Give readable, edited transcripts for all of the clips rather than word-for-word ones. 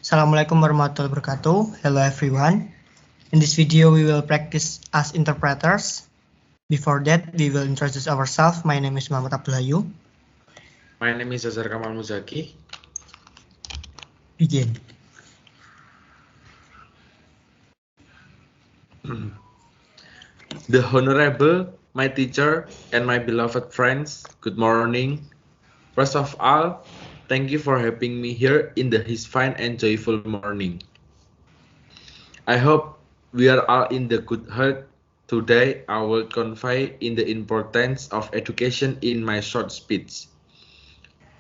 Assalamualaikum warahmatullahi wabarakatuh. Hello everyone. In this video, we will practice as interpreters. Before that, we will introduce ourselves. My name is Muhammad Abdulhayu. My name is Azhar Kamal Muzaki. Begin. The Honorable, my teacher, and my beloved friends, good morning. First of all, thank you for having me here in this fine and joyful morning. I hope we are all in the good heart. Today, I will confide in the importance of education in my short speech.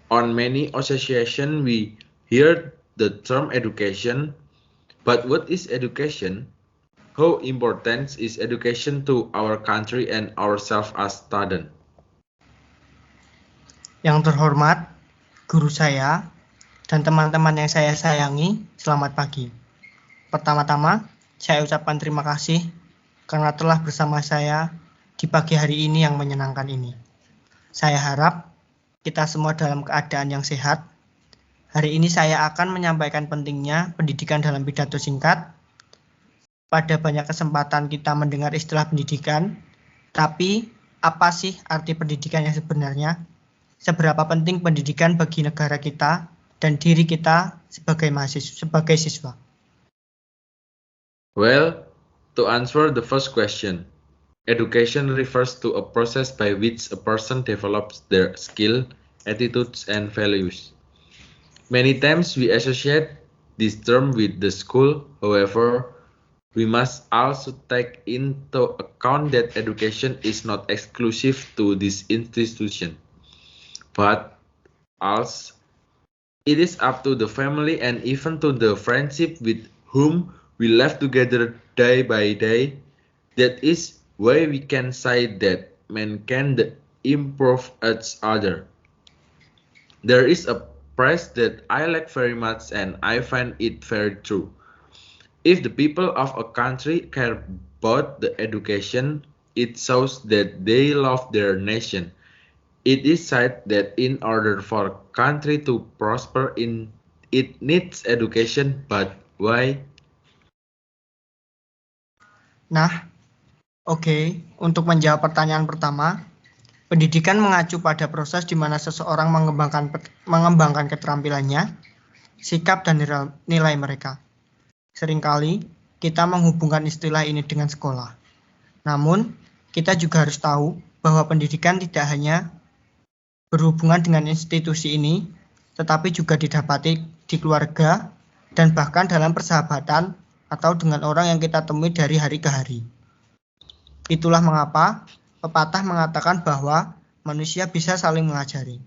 On many associations, we hear the term education, but what is education? How important is education to our country and ourselves as students? Yang terhormat, guru saya, dan teman-teman yang saya sayangi, selamat pagi. Pertama-tama, saya ucapkan terima kasih karena telah bersama saya di pagi hari ini yang menyenangkan ini. Saya harap kita semua dalam keadaan yang sehat. Hari ini saya akan menyampaikan pentingnya pendidikan dalam pidato singkat. Pada banyak kesempatan kita mendengar istilah pendidikan, tapi apa sih arti pendidikan yang sebenarnya? Seberapa penting pendidikan bagi negara kita dan diri kita sebagai siswa? Well, to answer the first question, education refers to a process by which a person develops their skill, attitudes, and values. Many times we associate this term with the school. However, we must also take into account that education is not exclusive to this institution, but also it is up to the family and even to the friendship with whom we live together day by day. That is why we can say that men can improve each other. There is a phrase that I like very much and I find it very true. If the people of a country care about the education, it shows that they love their nation. It is said that in order for a country to prosper, it needs education, but why? Oke. Untuk menjawab pertanyaan pertama, pendidikan mengacu pada proses di mana seseorang mengembangkan keterampilannya, sikap dan nilai mereka. Seringkali kita menghubungkan istilah ini dengan sekolah. Namun, kita juga harus tahu bahwa pendidikan tidak hanya berhubungan dengan institusi ini, tetapi juga didapati di keluarga dan bahkan dalam persahabatan atau dengan orang yang kita temui dari hari ke hari. Itulah mengapa pepatah mengatakan bahwa manusia bisa saling mengajari.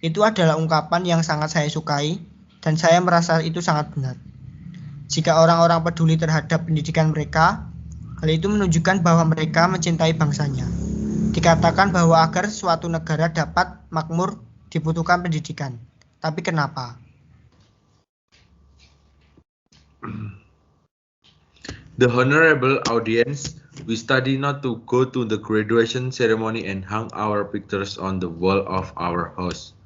Itu adalah ungkapan yang sangat saya sukai dan saya merasa itu sangat benar. Jika orang-orang peduli terhadap pendidikan mereka, hal itu menunjukkan bahwa mereka mencintai bangsanya. Dikatakan bahwa agar suatu negara dapat makmur dibutuhkan pendidikan. Tapi kenapa? The honorable audience, we study not to go to the graduation ceremony and hang our pictures on the wall of our house,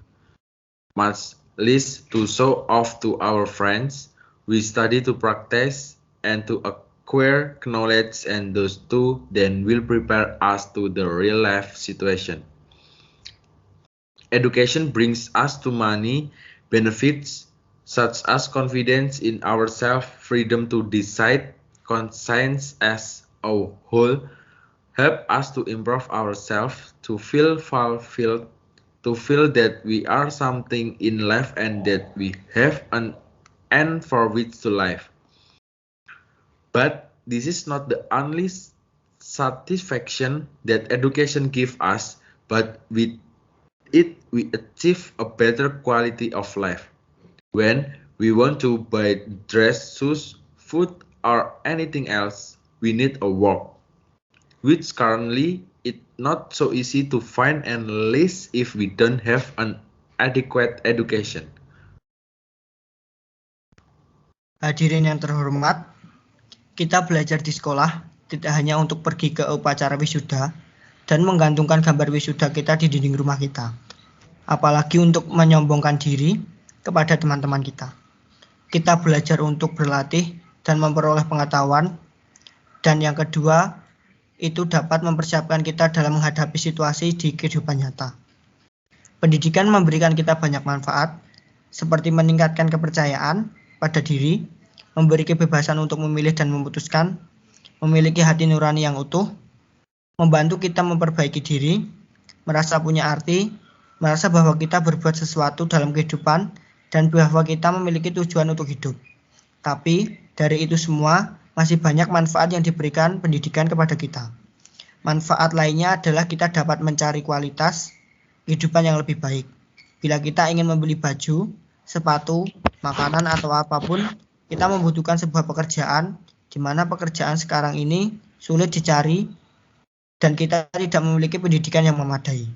much less to show off to our friends. We study to practice and to acquire knowledge, and those two then will prepare us to the real life situation. Education brings us to money, benefits such as confidence in ourselves, freedom to decide, conscience as a whole, help us to improve ourselves, to feel fulfilled, to feel that we are something in life and that we have an end for which to live. But this is not the only satisfaction that education gives us, but with it we achieve a better quality of life. When we want to buy dress, shoes, food, or anything else, we need a work, which currently it's not so easy to find, and least if we don't have an adequate education. Hadirin yang terhormat, kita belajar di sekolah tidak hanya untuk pergi ke upacara wisuda dan menggantungkan gambar wisuda kita di dinding rumah kita, apalagi untuk menyombongkan diri kepada teman-teman kita. kita belajar untuk berlatih dan memperoleh pengetahuan. Dan yang kedua, itu dapat mempersiapkan kita dalam menghadapi situasi di kehidupan nyata. Pendidikan memberikan kita banyak manfaat, seperti meningkatkan kepercayaan pada diri, memberi kebebasan untuk memilih dan memutuskan, memiliki hati nurani yang utuh, membantu kita memperbaiki diri, merasa punya arti, merasa bahwa kita berbuat sesuatu dalam kehidupan, dan bahwa kita memiliki tujuan untuk hidup. Tapi, dari itu semua, masih banyak manfaat yang diberikan pendidikan kepada kita. Manfaat lainnya adalah kita dapat mencari kualitas kehidupan yang lebih baik. Bila kita ingin membeli baju, sepatu, makanan, atau apapun, kita membutuhkan sebuah pekerjaan, di mana pekerjaan sekarang ini sulit dicari, dan kita tidak memiliki pendidikan yang memadai.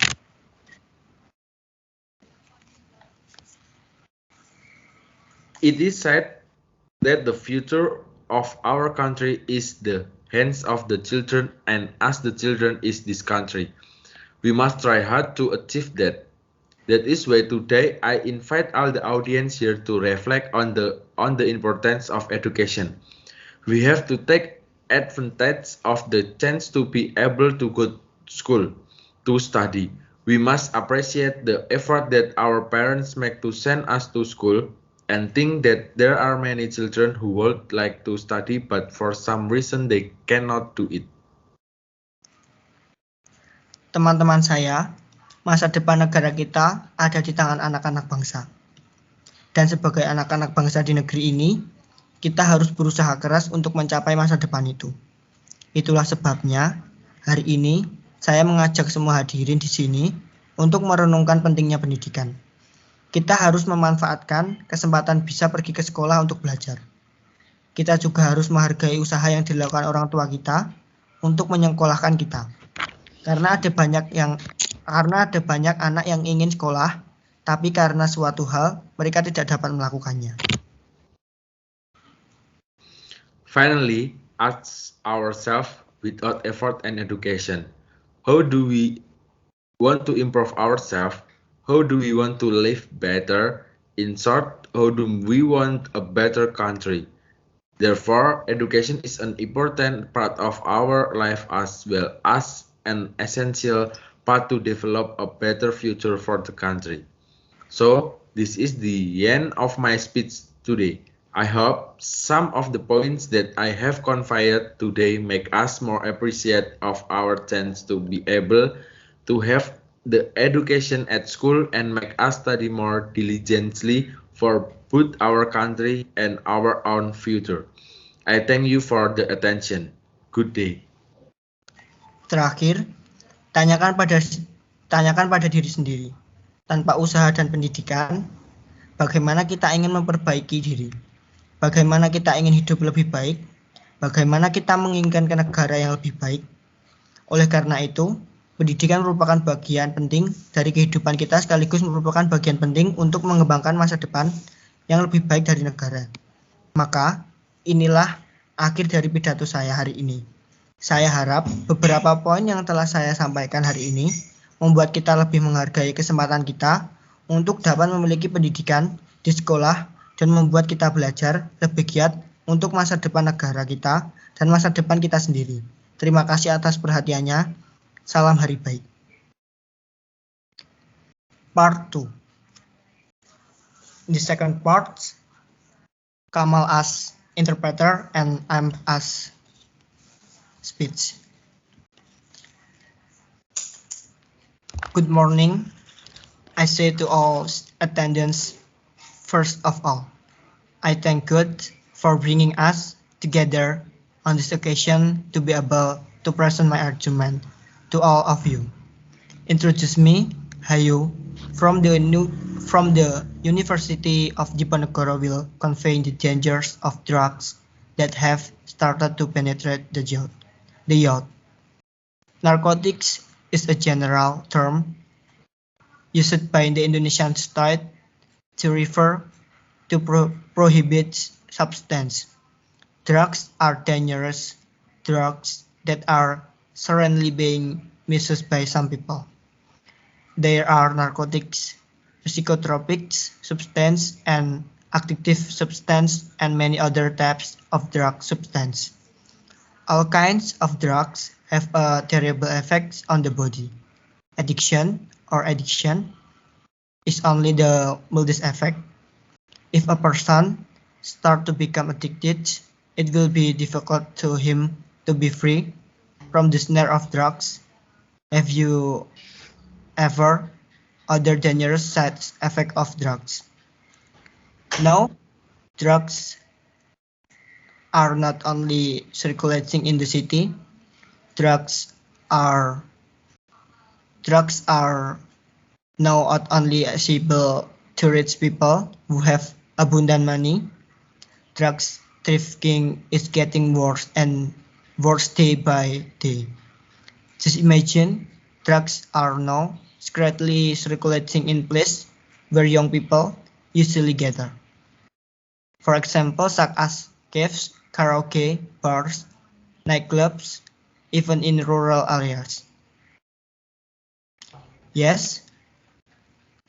It is said that the future of our country is the hands of the children, and as the children is this country. We must try hard to achieve that. That is why today I invite all the audience here to reflect on the importance of education. We have to take advantage of the chance to be able to go to school, to study. We must appreciate the effort that our parents make to send us to school, and think that there are many children who would like to study but for some reason they cannot do it. Teman-teman saya, masa depan negara kita ada di tangan anak-anak bangsa. Dan sebagai anak-anak bangsa di negeri ini, kita harus berusaha keras untuk mencapai masa depan itu. Itulah sebabnya, hari ini saya mengajak semua hadirin di sini untuk merenungkan pentingnya pendidikan. Kita harus memanfaatkan kesempatan bisa pergi ke sekolah untuk belajar. Kita juga harus menghargai usaha yang dilakukan orang tua kita untuk menyekolahkan kita. Karena ada banyak anak yang ingin sekolah, tapi karena suatu hal mereka tidak dapat melakukannya. Finally, ask ourselves, without effort and education, how do we want to improve ourselves? How do we want to live better? In short, how do we want a better country? Therefore, education is an important part of our life as well as an essential part to develop a better future for the country. So, this is the end of my speech today. I hope some of the points that I have conveyed today make us more appreciate of our chance to be able to have the education at school and make us study more diligently for both our country and our own future. I thank you for the attention. Good day. Terakhir, tanyakan pada diri sendiri, tanpa usaha dan pendidikan, bagaimana kita ingin memperbaiki diri, bagaimana kita ingin hidup lebih baik, bagaimana kita menginginkan negara yang lebih baik. Oleh karena itu, pendidikan merupakan bagian penting dari kehidupan kita sekaligus merupakan bagian penting untuk mengembangkan masa depan yang lebih baik dari negara. Maka, inilah akhir dari pidato saya hari ini. Saya harap beberapa poin yang telah saya sampaikan hari ini membuat kita lebih menghargai kesempatan kita untuk dapat memiliki pendidikan di sekolah dan membuat kita belajar lebih giat untuk masa depan negara kita dan masa depan kita sendiri. Terima kasih atas perhatiannya. Salam hari baik. Part 2. In the second part, Kamal as interpreter and I'm as speech. Good morning. I say to all attendants, first of all, I thank God for bringing us together on this occasion to be able to present my argument to all of you. Introduce me, Hayu, from the University of Diponegoro will convey the dangers of drugs that have started to penetrate the youth. Narcotics is a general term used by the Indonesian state to refer to prohibit substance. Drugs are dangerous drugs that are currently being misused by some people. There are narcotics, psychotropic substances, and addictive substance, and many other types of drug substance. All kinds of drugs have a terrible effects on the body. Addiction is only the mildest effect. If a person starts to become addicted, it will be difficult to him to be free from the snare of drugs. Have you ever other dangerous side effects of drugs? No, drugs are not only circulating in the city. Drugs are drugs are now not only accessible to rich people who have abundant money. Drugs trafficking is getting worse and worse day by day. Just imagine drugs are now secretly circulating in places where young people usually gather. For example, such as caves, karaoke, bars, nightclubs, even in rural areas. Yes,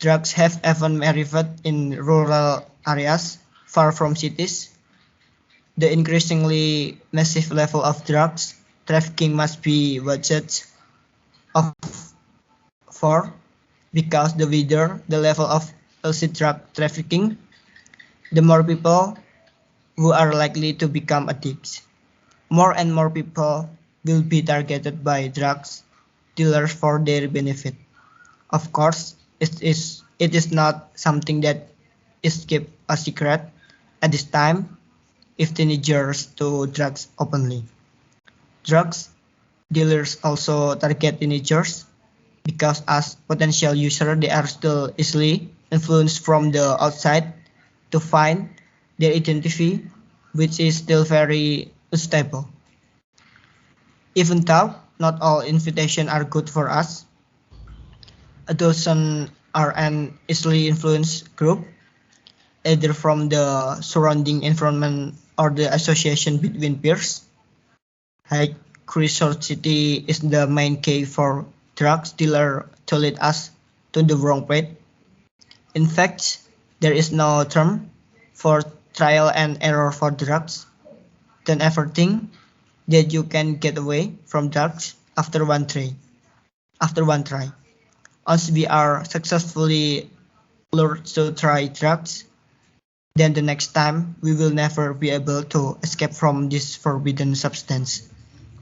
drugs have even arrived in rural areas far from cities. The increasingly massive level of drugs trafficking must be watched out for because the wider the level of illicit drug trafficking, the more people who are likely to become addicts. More and more people will be targeted by drugs dealers for their benefit. Of course, it is not something that is kept a secret at this time if teenagers do drugs openly. Drugs dealers also target teenagers because as potential users they are still easily influenced from the outside to find their identity, which is still very unstable. Even though not all invitations are good for us, adolescents are an easily influenced group, either from the surrounding environment or the association between peers. High curiosity is the main key for drug dealers to lead us to the wrong path. In fact, there is no term for trial and error for drugs. Don't ever think that you can get away from drugs after one try. Once we are successfully lured to try drugs, then the next time we will never be able to escape from this forbidden substance.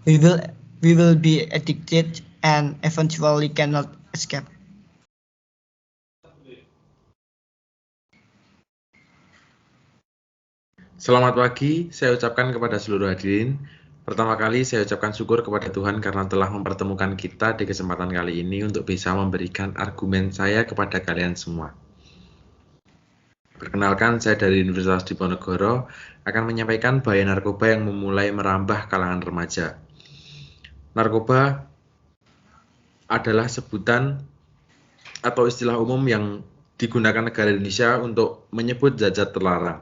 We will be addicted and eventually cannot escape. Selamat pagi, saya ucapkan kepada seluruh hadirin. Pertama kali saya ucapkan syukur kepada Tuhan karena telah mempertemukan kita di kesempatan kali ini untuk bisa memberikan argumen saya kepada kalian semua. Perkenalkan, saya dari Universitas Diponegoro akan menyampaikan bahaya narkoba yang memulai merambah kalangan remaja. Narkoba adalah sebutan atau istilah umum yang digunakan negara Indonesia untuk menyebut zat-zat terlarang.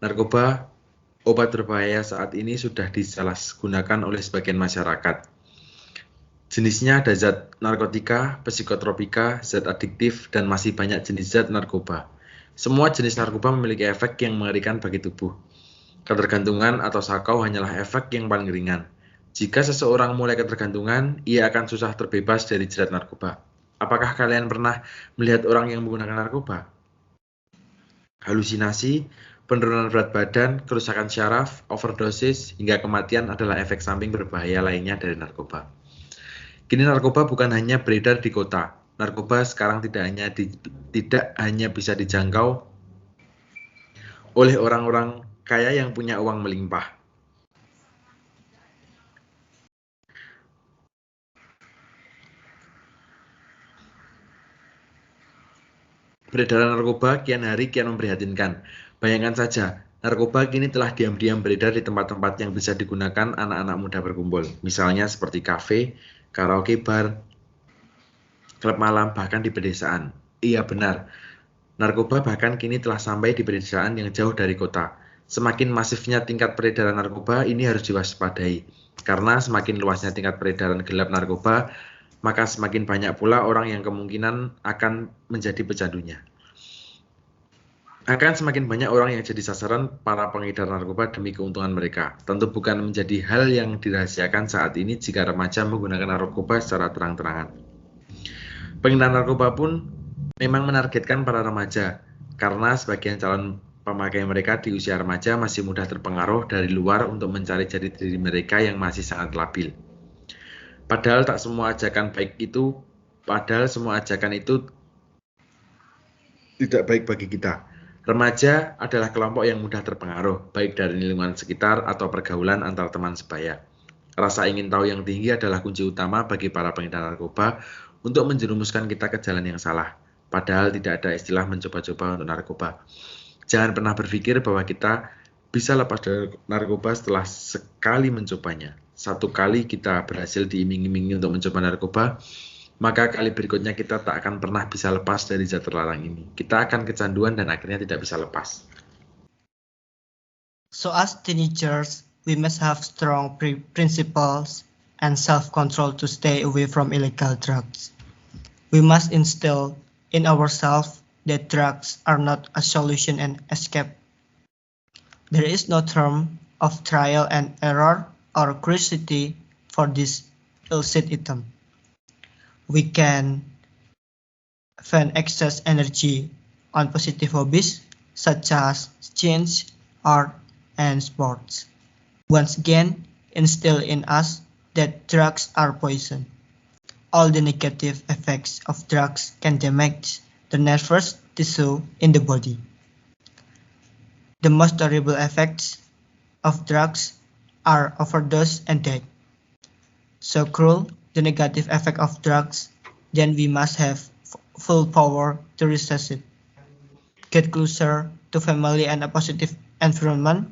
Narkoba, obat berbahaya saat ini sudah disalahgunakan oleh sebagian masyarakat. Jenisnya ada zat narkotika, psikotropika, zat adiktif, dan masih banyak jenis zat narkoba. Semua jenis narkoba memiliki efek yang mengerikan bagi tubuh. Ketergantungan atau sakau hanyalah efek yang paling ringan. Jika seseorang mulai ketergantungan, ia akan susah terbebas dari jerat narkoba. Apakah kalian pernah melihat orang yang menggunakan narkoba? Halusinasi, penurunan berat badan, kerusakan syaraf, overdosis, hingga kematian adalah efek samping berbahaya lainnya dari narkoba. Kini narkoba bukan hanya beredar di kota. Narkoba sekarang tidak hanya bisa dijangkau oleh orang-orang kaya yang punya uang melimpah. Peredaran narkoba kian hari kian memprihatinkan. Bayangkan saja, narkoba kini telah diam-diam beredar di tempat-tempat yang bisa digunakan anak-anak muda berkumpul. Misalnya seperti kafe, karaoke bar, klub malam, bahkan di pedesaan. Iya benar, narkoba bahkan kini telah sampai di pedesaan yang jauh dari kota. Semakin masifnya tingkat peredaran narkoba ini harus diwaspadai. Karena semakin luasnya tingkat peredaran gelap narkoba, maka semakin banyak pula orang yang kemungkinan akan menjadi pecandunya. Akan semakin banyak orang yang jadi sasaran para pengedar narkoba demi keuntungan mereka. Tentu bukan menjadi hal yang dirahasiakan saat ini jika remaja menggunakan narkoba secara terang-terangan. Pengedar narkoba pun memang menargetkan para remaja, karena sebagian calon pemakai mereka di usia remaja masih mudah terpengaruh dari luar untuk mencari jati diri mereka yang masih sangat labil. Padahal semua ajakan itu tidak baik bagi kita. Remaja adalah kelompok yang mudah terpengaruh, baik dari lingkungan sekitar atau pergaulan antar teman sebaya. Rasa ingin tahu yang tinggi adalah kunci utama bagi para pengedar narkoba untuk menjerumuskan kita ke jalan yang salah. Padahal tidak ada istilah mencoba-coba untuk narkoba. Jangan pernah berpikir bahwa kita bisa lepas dari narkoba setelah sekali mencobanya. Satu kali kita berhasil diiming-imingi untuk mencoba narkoba, maka kali berikutnya kita tak akan pernah bisa lepas dari zat terlarang ini. Kita akan kecanduan dan akhirnya tidak bisa lepas. So as teenagers, we must have strong principles and self-control to stay away from illegal drugs. We must instill in ourselves that drugs are not a solution and escape. There is no term of trial and error or curiosity for this illicit item. We can spend excess energy on positive hobbies such as science, art, and sports. Once again, instill in us that drugs are poison. All the negative effects of drugs can damage the nervous tissue in the body. The most terrible effects of drugs are overdose and death. So cruel the negative effect of drugs, then we must have full power to resist it. Get closer to family and a positive environment.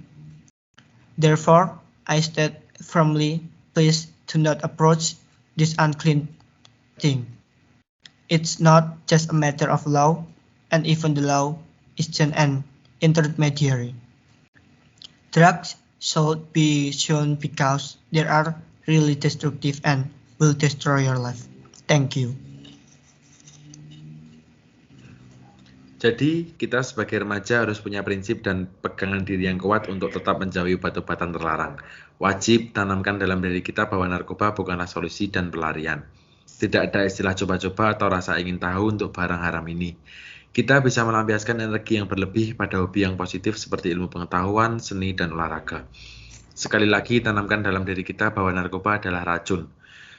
Therefore, I state firmly, please do not approach this unclean thing. It's not just a matter of law, and even the law is just an intermediary. Drugs should be shown because they are really destructive and will destroy your life. Thank you. Jadi, kita sebagai remaja harus punya prinsip dan pegangan diri yang kuat untuk tetap menjauhi obat-obatan terlarang. Wajib tanamkan dalam diri kita bahwa narkoba bukanlah solusi dan pelarian. Tidak ada istilah coba-coba atau rasa ingin tahu untuk barang haram ini. Kita bisa melampiaskan energi yang berlebih pada hobi yang positif seperti ilmu pengetahuan, seni, dan olahraga. Sekali lagi, tanamkan dalam diri kita bahwa narkoba adalah racun.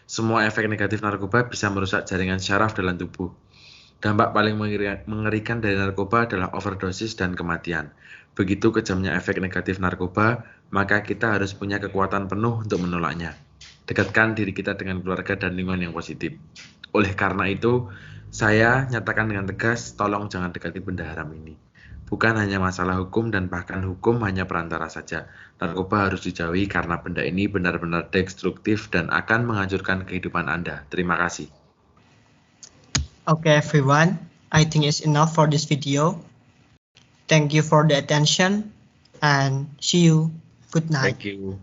Semua efek negatif narkoba bisa merusak jaringan syaraf dalam tubuh. Dampak paling mengerikan dari narkoba adalah overdosis dan kematian. Begitu kejamnya efek negatif narkoba, maka kita harus punya kekuatan penuh untuk menolaknya. Dekatkan diri kita dengan keluarga dan lingkungan yang positif. Oleh karena itu, saya nyatakan dengan tegas, tolong jangan dekati benda haram ini. Bukan hanya masalah hukum dan bahkan hukum hanya perantara saja. Narkoba harus dijauhi karena benda ini benar-benar destruktif dan akan menghancurkan kehidupan Anda. Terima kasih. Okay, everyone, I think it's enough for this video. Thank you for the attention and see you. Good night. Thank you.